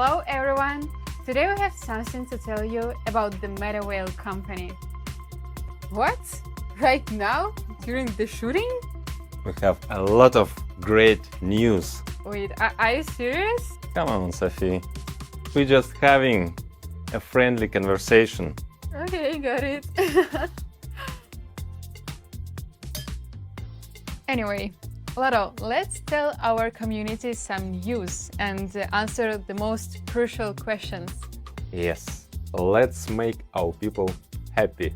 Hello everyone! Today we have something to tell you about the Meta Whale company. What? Right now? During the shooting? We have a lot of great news. Wait, are you serious? Come on, Sophie. We're just having a friendly conversation. Okay, got it. Anyway, Lado, let's tell our community some news and answer the most crucial questions. Yes, let's make our people happy.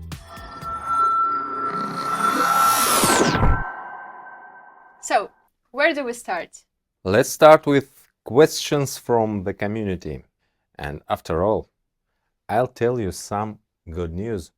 So, where do we start? Let's start with questions from the community. And after all, I'll tell you some good news.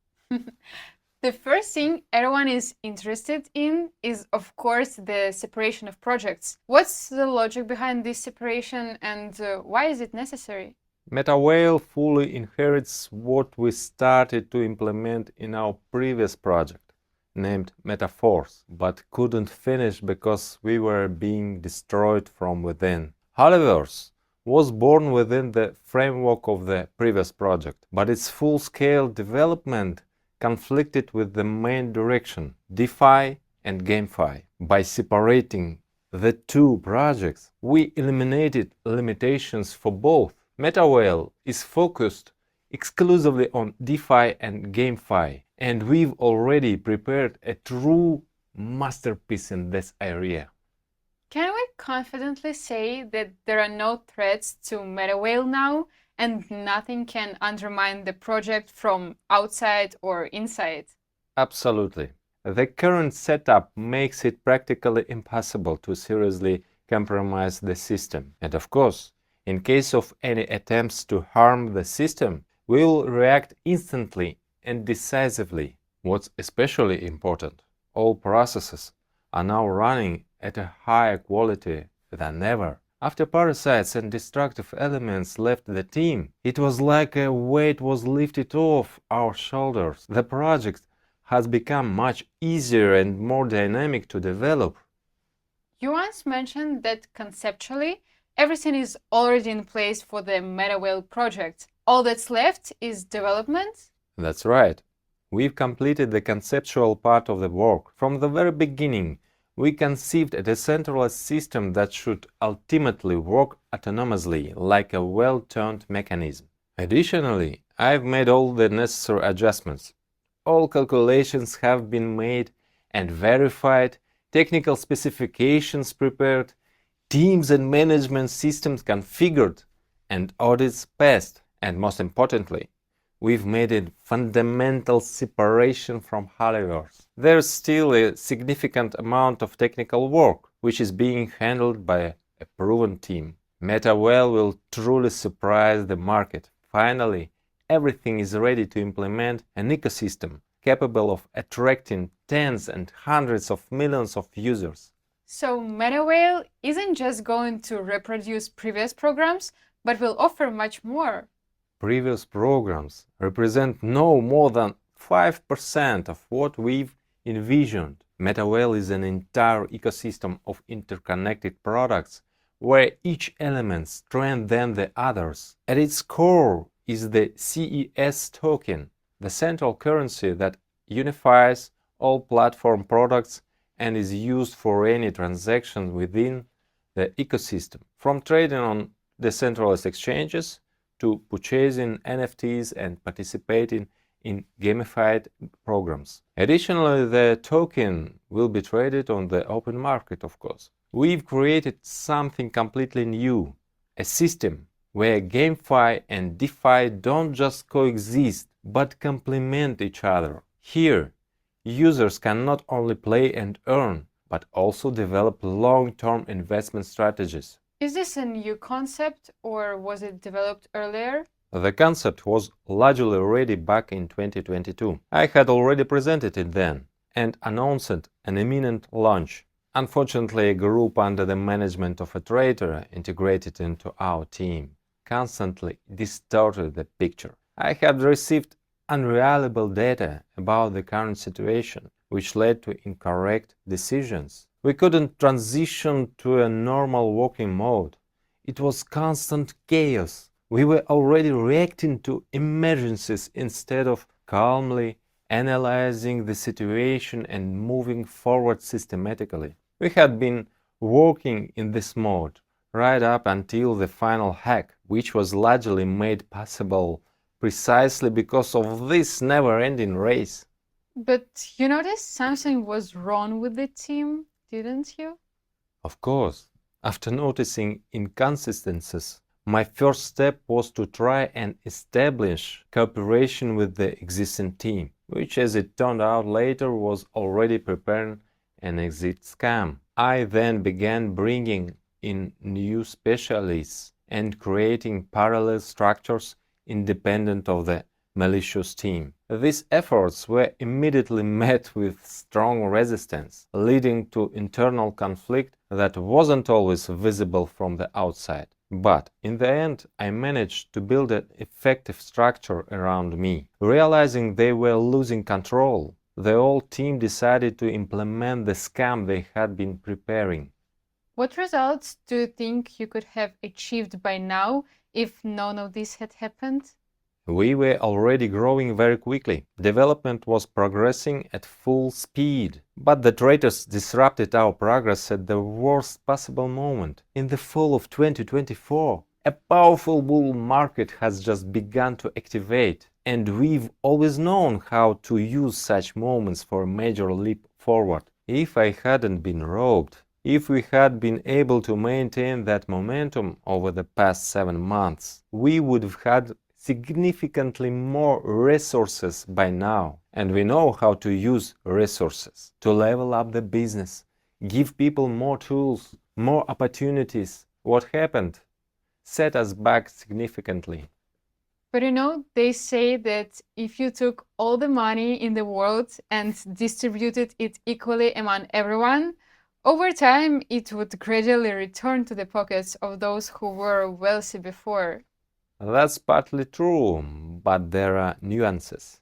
The first thing everyone is interested in is, of course, the separation of projects. What's the logic behind this separation and why is it necessary? Meta Whale fully inherits what we started to implement in our previous project, named Metaverse, but couldn't finish because we were being destroyed from within. Holiverse was born within the framework of the previous project, but its full-scale development conflicted with the main direction, DeFi and GameFi. By separating the two projects, we eliminated limitations for both. Meta Whale is focused exclusively on DeFi and GameFi, and we've already prepared a true masterpiece in this area. Can we confidently say that there are no threats to Meta Whale now and nothing can undermine the project from outside or inside? Absolutely. The current setup makes it practically impossible to seriously compromise the system. And of course, in case of any attempts to harm the system, we will react instantly and decisively. What's especially important, all processes are now running at a higher quality than ever. After parasites and destructive elements left the team, it was like a weight was lifted off our shoulders. The project has become much easier and more dynamic to develop. You once mentioned that conceptually, everything is already in place for the Meta Whale project. All that's left is development? That's right. We've completed the conceptual part of the work. From the very beginning, we conceived a decentralized system that should ultimately work autonomously, like a well-tuned mechanism. Additionally, I've made all the necessary adjustments. All calculations have been made and verified, technical specifications prepared, teams and management systems configured, and audits passed. And most importantly, we've made a fundamental separation from Holiverse. There's still a significant amount of technical work, which is being handled by a proven team. Meta Whale will truly surprise the market. Finally, everything is ready to implement an ecosystem capable of attracting tens and hundreds of millions of users. So Meta Whale isn't just going to reproduce previous programs, but will offer much more. Previous programs represent no more than 5% of what we've envisioned. Meta Whale is an entire ecosystem of interconnected products where each element strengthens the others. At its core is the CES token, the central currency that unifies all platform products and is used for any transaction within the ecosystem, from trading on decentralized exchanges to purchasing NFTs and participating in gamified programs. Additionally, the token will be traded on the open market, of course. We've created something completely new, a system where GameFi and DeFi don't just coexist, but complement each other. Here, users can not only play and earn, but also develop long-term investment strategies. Is this a new concept or was it developed earlier? The concept was largely ready back in 2022. I had already presented it then and announced an imminent launch. Unfortunately, a group under the management of a traitor integrated into our team constantly distorted the picture. I had received unreliable data about the current situation, which led to incorrect decisions. We couldn't transition to a normal working mode. It was constant chaos. We were already reacting to emergencies instead of calmly analyzing the situation and moving forward systematically. We had been working in this mode right up until the final hack, which was largely made possible precisely because of this never-ending race. But you noticed something was wrong with the team, didn't you? Of course, after noticing inconsistencies, my first step was to try and establish cooperation with the existing team, which as it turned out later was already preparing an exit scam. I then began bringing in new specialists and creating parallel structures independent of the malicious team. These efforts were immediately met with strong resistance, leading to internal conflict that wasn't always visible from the outside. But in the end, I managed to build an effective structure around me. Realizing they were losing control, the whole team decided to implement the scam they had been preparing. What results do you think you could have achieved by now if none of this had happened? We were already growing very quickly. Development was progressing at full speed. But the traitors disrupted our progress at the worst possible moment. In the fall of 2024, a powerful bull market has just begun to activate. And we've always known how to use such moments for a major leap forward. If I hadn't been robbed, if we had been able to maintain that momentum over the past 7 months, we would have had significantly more resources by now. And we know how to use resources to level up the business, give people more tools, more opportunities. What happened? Set us back significantly. But you know, they say that if you took all the money in the world and distributed it equally among everyone, over time it would gradually return to the pockets of those who were wealthy before. That's partly true, but there are nuances.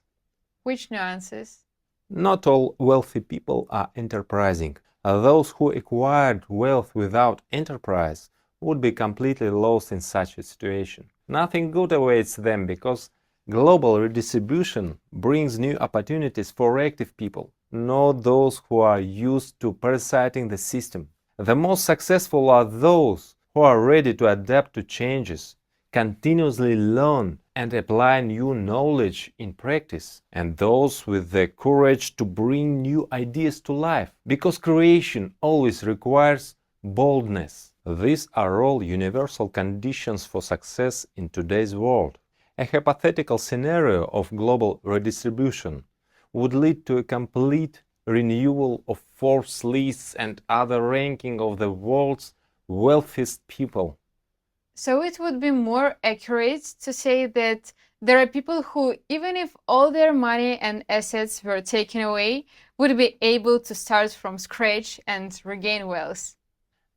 Which nuances? Not all wealthy people are enterprising. Those who acquired wealth without enterprise would be completely lost in such a situation. Nothing good awaits them because global redistribution brings new opportunities for active people, not those who are used to parasiting the system. The most successful are those who are ready to adapt to changes, continuously learn and apply new knowledge in practice, and those with the courage to bring new ideas to life, because creation always requires boldness. These are all universal conditions for success in today's world. A hypothetical scenario of global redistribution would lead to a complete renewal of Forbes lists and other ranking of the world's wealthiest people. So it would be more accurate to say that there are people who, even if all their money and assets were taken away, would be able to start from scratch and regain wealth.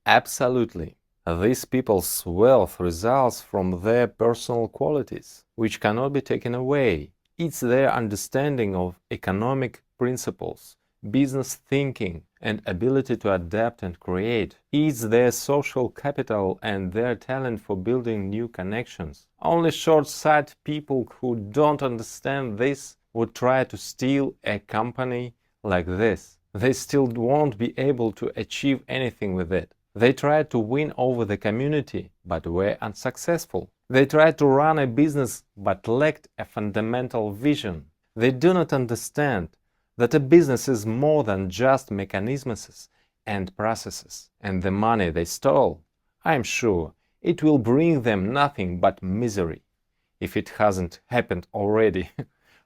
Absolutely. These people's wealth results from their personal qualities, which cannot be taken away. It's their understanding of economic principles, business thinking, and ability to adapt and create. It's their social capital and their talent for building new connections. Only short-sighted people who don't understand this would try to steal a company like this. They still won't be able to achieve anything with it. They tried to win over the community, but were unsuccessful. They tried to run a business, but lacked a fundamental vision. They do not understand that a business is more than just mechanisms and processes. And the money they stole, I'm sure, it will bring them nothing but misery, if it hasn't happened already.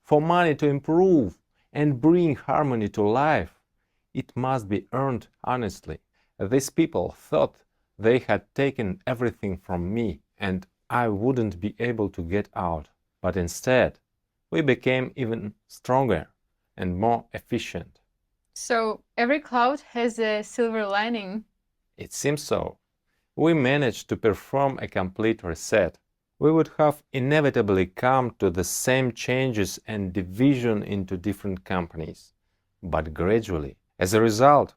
For money to improve and bring harmony to life, it must be earned honestly. These people thought they had taken everything from me and I wouldn't be able to get out. But instead, we became even stronger and more efficient. So every cloud has a silver lining. It seems so. We managed to perform a complete reset. We would have inevitably come to the same changes and division into different companies, but gradually. As a result,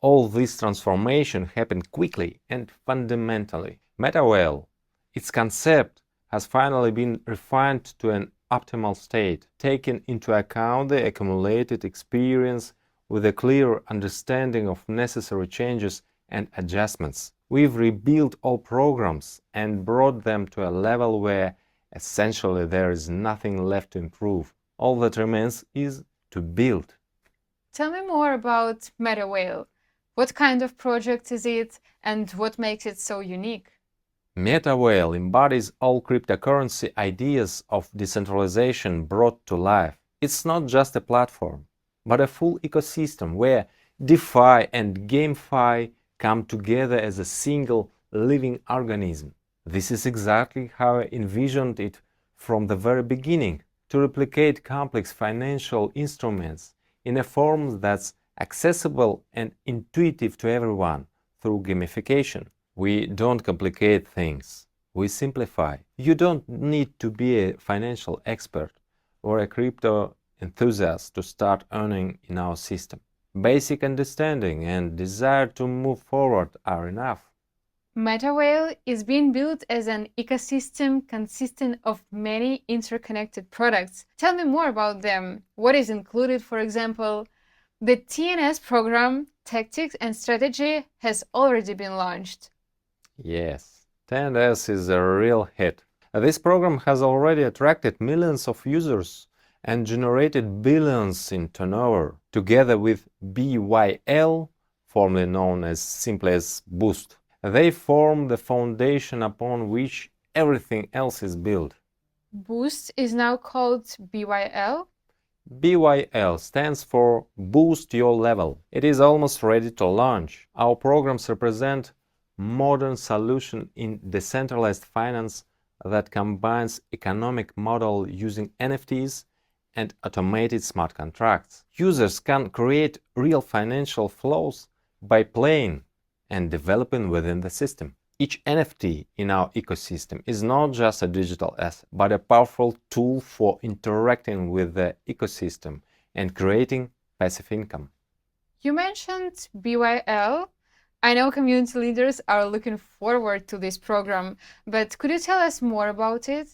all this transformation happened quickly and fundamentally. Meta Whale, its concept, has finally been refined to an optimal state, taking into account the accumulated experience with a clear understanding of necessary changes and adjustments. We've rebuilt all programs and brought them to a level where essentially there is nothing left to improve. All that remains is to build. Tell me more about Meta Whale. What kind of project is it and what makes it so unique? Meta Whale embodies all cryptocurrency ideas of decentralization brought to life. It's not just a platform, but a full ecosystem where DeFi and GameFi come together as a single living organism. This is exactly how I envisioned it from the very beginning, to replicate complex financial instruments in a form that's accessible and intuitive to everyone through gamification. We don't complicate things, we simplify. You don't need to be a financial expert or a crypto enthusiast to start earning in our system. Basic understanding and desire to move forward are enough. Meta Whale is being built as an ecosystem consisting of many interconnected products. Tell me more about them. What is included, for example? The TNS program, Tactics and Strategy, has already been launched. Yes, Tentang is a real hit. This program has already attracted millions of users and generated billions in turnover, together with BYL, formerly known as simply as Boost. They form the foundation upon which everything else is built. Boost is now called BYL. BYL stands for Boost Your Level. It is almost ready to launch. Our programs represent modern solution in decentralized finance that combines economic model using NFTs and automated smart contracts. Users can create real financial flows by playing and developing within the system. Each NFT in our ecosystem is not just a digital asset, but a powerful tool for interacting with the ecosystem and creating passive income. You mentioned BYL. I know community leaders are looking forward to this program, but could you tell us more about it?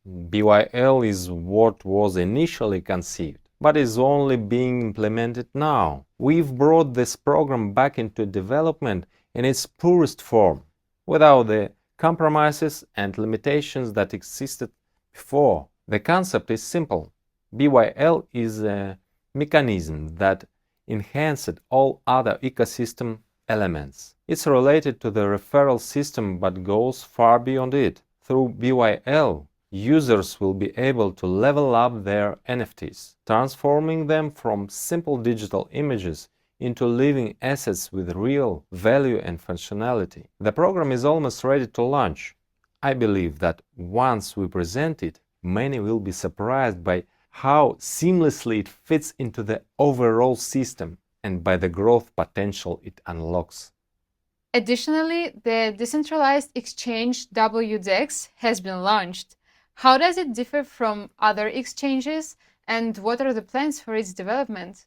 BYL is what was initially conceived, but is only being implemented now. We've brought this program back into development in its purest form, without the compromises and limitations that existed before. The concept is simple. BYL is a mechanism that enhances all other ecosystem elements. It's related to the referral system but goes far beyond it. Through BYL, users will be able to level up their NFTs, transforming them from simple digital images into living assets with real value and functionality. The program is almost ready to launch. I believe that once we present it, many will be surprised by how seamlessly it fits into the overall system and by the growth potential it unlocks. Additionally, the decentralized exchange W-DEX has been launched. How does it differ from other exchanges, and what are the plans for its development?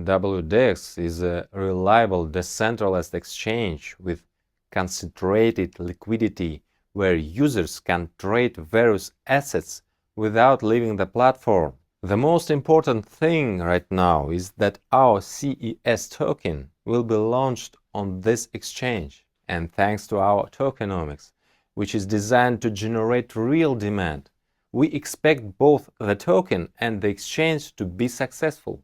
W-DEX is a reliable decentralized exchange with concentrated liquidity where users can trade various assets without leaving the platform. The most important thing right now is that our CES token will be launched on this exchange, and thanks to our tokenomics, which is designed to generate real demand, we expect both the token and the exchange to be successful.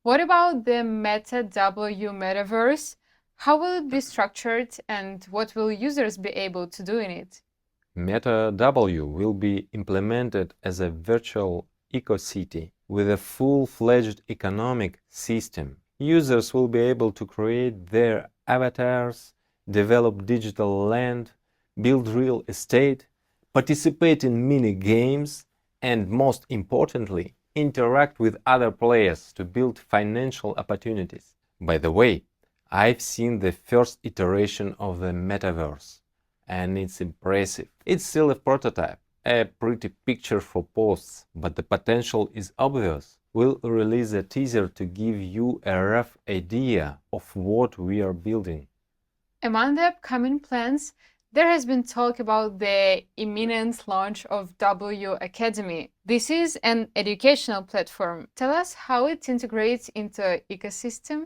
What about the Meta-W metaverse? How will it be structured and what will users be able to do in it? Meta-W will be implemented as a virtual eco-city with a full-fledged economic system. Users will be able to create their avatars, develop digital land, build real estate, participate in mini-games, and most importantly, interact with other players to build financial opportunities. By the way, I've seen the first iteration of the Metaverse, and it's impressive. It's still a prototype, a pretty picture for posts, but the potential is obvious. We'll release a teaser to give you a rough idea of what we are building. Among the upcoming plans, There has been talk about the imminent launch of W Academy. This is an educational platform. Tell us how it integrates into ecosystem.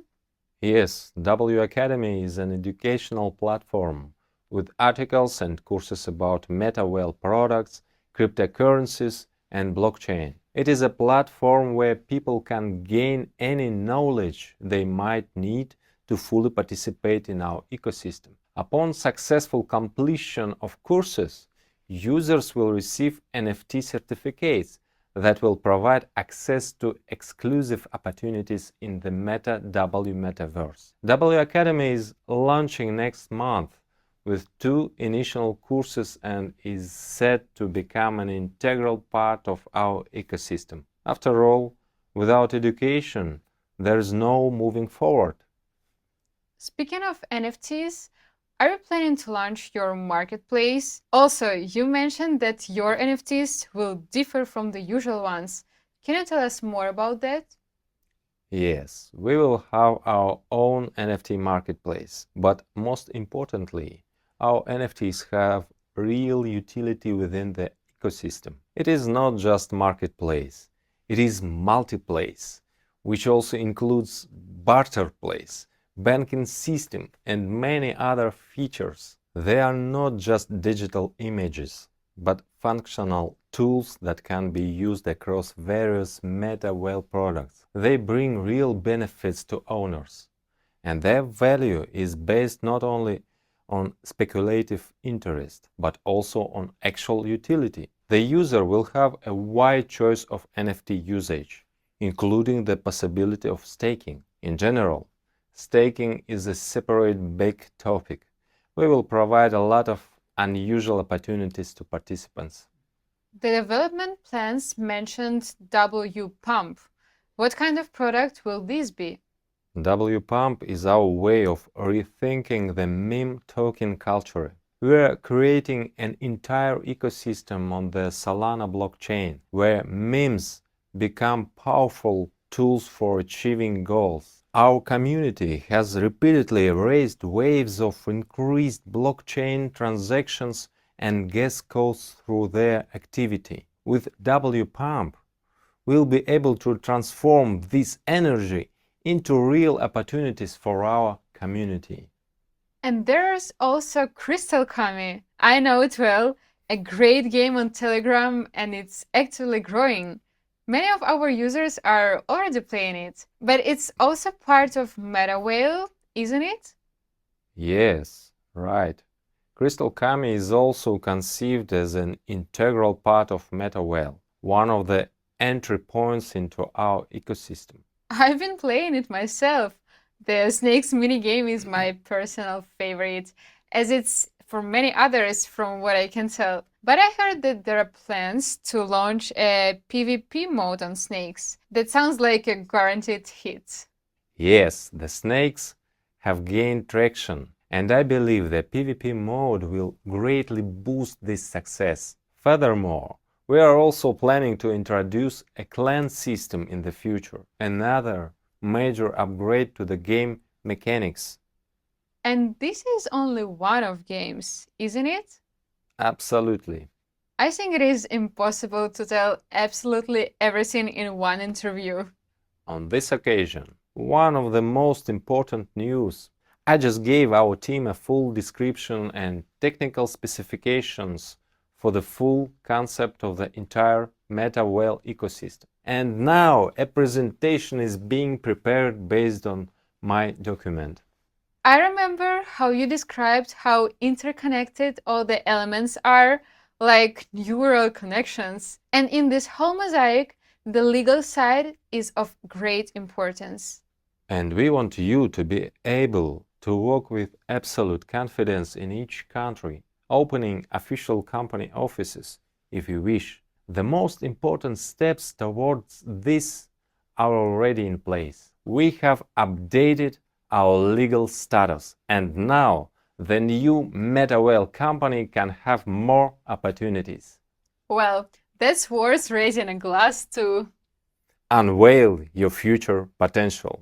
Yes, W Academy is an educational platform with articles and courses about Meta Whale products, cryptocurrencies, and blockchain. It is a platform where people can gain any knowledge they might need to fully participate in our ecosystem. Upon successful completion of courses, users will receive NFT certificates that will provide access to exclusive opportunities in the Meta-W Metaverse. W Academy is launching next month with 2 initial courses and is set to become an integral part of our ecosystem. After all, without education, there is no moving forward. Speaking of NFTs, are you planning to launch your marketplace? Also, you mentioned that your NFTs will differ from the usual ones. Can you tell us more about that? Yes, we will have our own NFT marketplace, but most importantly, our NFTs have real utility within the ecosystem. It is not just marketplace, it is multiplace, which also includes barterplace, banking system, and many other features. They are not just digital images, but functional tools that can be used across various Meta Whale products. They bring real benefits to owners, and their value is based not only on speculative interest, but also on actual utility. The user will have a wide choice of NFT usage, including the possibility of staking. In general, staking is a separate big topic. We will provide a lot of unusual opportunities to participants. The development plans mentioned W Pump. What kind of product will this be? W-Pump is our way of rethinking the meme token culture. We are creating an entire ecosystem on the Solana blockchain, where memes become powerful tools for achieving goals. Our community has repeatedly raised waves of increased blockchain transactions and gas costs through their activity. With W-Pump, we'll be able to transform this energy into real opportunities for our community. And there's also Crystal Kami. I know it well, a great game on Telegram, and it's actively growing. Many of our users are already playing it, but it's also part of Meta Whale, isn't it? Yes, right. Crystal Kami is also conceived as an integral part of Meta Whale, one of the entry points into our ecosystem. I've been playing it myself. The Snakes minigame is my personal favorite, as it's for many others from what I can tell. But I heard that there are plans to launch a PvP mode on Snakes. That sounds like a guaranteed hit. Yes, the snakes have gained traction, and I believe the PvP mode will greatly boost this success. Furthermore, we are also planning to introduce a clan system in the future, another major upgrade to the game mechanics. And this is only one of games, isn't it? Absolutely. I think it is impossible to tell absolutely everything in one interview. On this occasion, one of the most important news. I just gave our team a full description and technical specifications for the full concept of the entire Meta Whale ecosystem. And now a presentation is being prepared based on my document. I remember how you described how interconnected all the elements are, like neural connections. And in this whole mosaic, the legal side is of great importance. And we want you to be able to work with absolute confidence in each country, opening official company offices if you wish. The most important steps towards this are already in place. We have updated our legal status, and now the new Meta Whale company can have more opportunities. Well, that's worth raising a glass to. Unveil your future potential.